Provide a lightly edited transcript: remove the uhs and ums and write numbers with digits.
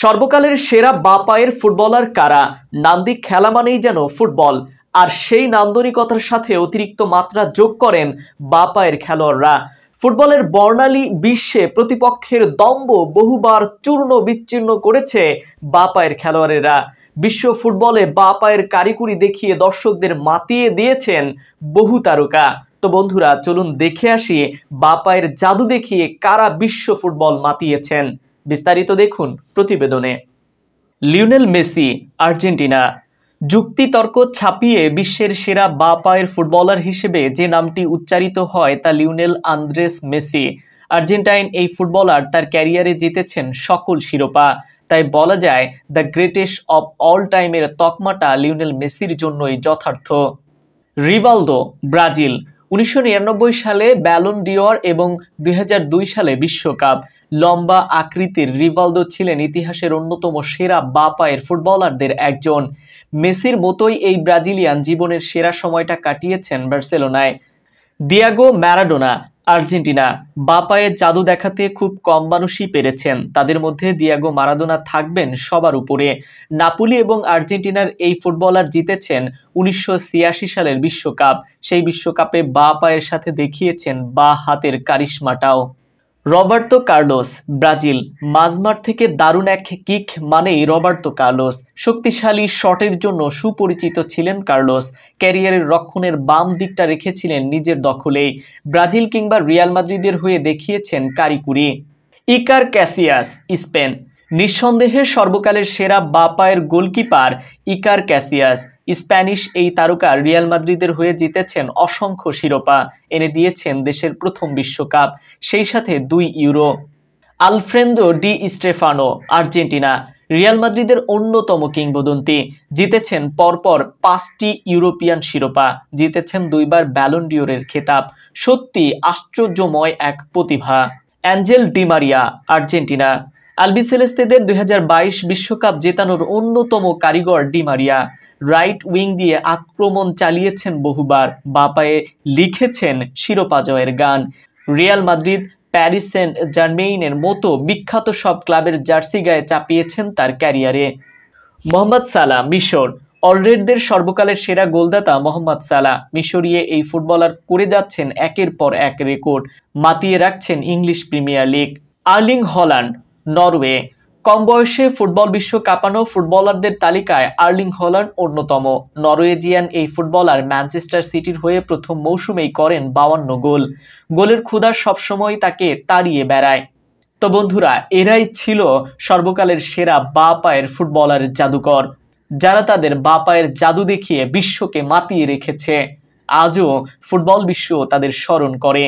সর্বকালের সেরা বা পায়ের ফুটবলার কারা? নান্দি খেলা মানেই যেন ফুটবল, আর সেই নান্দনিকতার সাথে অতিরিক্ত মাত্রা যোগ করেন বা পায়ের খেলোয়াড়রা। ফুটবলের বর্ণালী বিশ্বে প্রতিপক্ষের দম্ভ বহুবার চূর্ণ বিচ্ছিন্ন করেছে বা পায়ের খেলোয়াড়েরা। বিশ্ব ফুটবলে বা পায়ের কারিকুরি দেখিয়ে দর্শকদের মাতিয়ে দিয়েছেন বহু তারকা। তো বন্ধুরা, চলুন দেখে আসি বা পায়ের জাদু দেখিয়ে কারা বিশ্ব ফুটবল মাতিয়েছেন। বিস্তারিত দেখুন প্রতিবেদনে। Lionel Messi, Argentina. যুক্তিতর্ক ছাপিয়ে বিশ্বের সেরা বা পায়ের ফুটবলার হিসেবে যে নামটি উচ্চারিত হয় তা লিওনেল আন্দ্রেস মেসি। আর্জেন্টাইন এই ফুটবলার তার ক্যারিয়ারে জিতেছেন সকল শিরোপা, তাই বলা যায় দ্য গ্রেটেস্ট অফ অল টাইমের তকমাটা লিওনেল মেসির জন্যই যথার্থ। Rivaldo, Brazil. 1999 সালে ব্যালন ডিওর এবং 2002 সালে বিশ্বকাপ। লম্বা আকৃতির রিভালদো ছিলেন ইতিহাসের অন্যতম সেরা বা পায়ের ফুটবলারদের একজন। মেসির মতোই এই ব্রাজিলিয়ান জীবনের সেরা সময়টা কাটিয়েছেন বার্সেলোনায়। Diego Maradona, Argentina. বা পায়ের জাদু দেখাতে খুব কম মানুষই পেরেছেন, তাদের মধ্যে দিয়াগো মারাদোনা থাকবেন সবার উপরে। নাপোলি এবং আর্জেন্টিনার এই ফুটবলার জিতেছেন 1986 সালের বিশ্বকাপ। সেই বিশ্বকাপে বা পায়ের সাথে দেখিয়েছেন বা হাতের কারিশমাটাও। Roberto Carlos, Brazil. মাঝমাঠ থেকে দারুণ এক কিক মানেই রবার্তো কার্লোস। শক্তিশালী শটের জন্য সুপরিচিত ছিলেন কার্লোস। ক্যারিয়ারের রক্ষণের বাম দিকটা রেখেছিলেন নিজের দখলেই। ব্রাজিল কিংবা রিয়াল মাদ্রিদের হয়ে দেখিয়েছেন কারিকুরি। ইকার ক্যাসিয়াস, স্পেন। নিঃসন্দেহে সর্বকালের সেরা বা পায়ের গোলকিপার ইকার ক্যাসিয়াস। স্প্যানিশ এই তারকা রিয়াল মাদ্রিদের হয়ে জিতেছেন অসংখ্য শিরোপা, এনে দিয়েছেন দেশের প্রথম বিশ্বকাপ, সেই সাথে 2 euro. Alfredo Di Stefano, Argentina. Real মাদ্রিদের অন্যতম কিংবদন্তি, জিতেছেন পরপর 5টি ইউরোপিয়ান শিরোপা, জিতেছেন 2বার ব্যালন ডিওরের খেতাব। সত্যি আশ্চর্যময় এক প্রতিভা। Angel Di Maria, Argentina. আলবিসেলেস্তেদের 2022 বিশ্বকাপ জেতানোর অন্যতম কারিগর ডি মারিয়া। রাইট উইং দিয়ে আক্রমণ চালিয়েছেন বহুবার, বা পায়ে লিখেছেন শিরোপা জয়ের গান। রিয়াল মাদ্রিদ, প্যারিস সেন্ট জার্মেইনের মতো বিখ্যাত সব ক্লাবের জার্সি গায়ে চাপিয়েছেন তার ক্যারিয়ারে। মোহাম্মদ সালাহ, মিশর। অলরেডদের সর্বকালের সেরা গোলদাতা মোহাম্মদ সালাহ মিশরীয় এই ফুটবলার করে যাচ্ছেন একের পর এক রেকর্ড, মাতিয়ে রাখছেন English Premier League. Erling Haaland, Norway. কম বয়সে ফুটবল বিশ্ব কাঁপানো ফুটবলারদের তালিকায় আর্লিং হল্যান্ড অন্যতম। নরওয়েজিয়ান এই ফুটবলার ম্যানচেস্টার সিটির হয়ে প্রথম মৌসুমেই করেন 52 গোল। গোলের ক্ষুধা সবসময় তাকে তাড়িয়ে বেড়ায়। তো বন্ধুরা, এরাই ছিল সর্বকালের সেরা বা পায়ের ফুটবলার জাদুকর, যারা তাদের বা পায়ের জাদু দেখিয়ে বিশ্বকে মাতিয়ে রেখেছে। আজও ফুটবল বিশ্ব তাদের স্মরণ করে।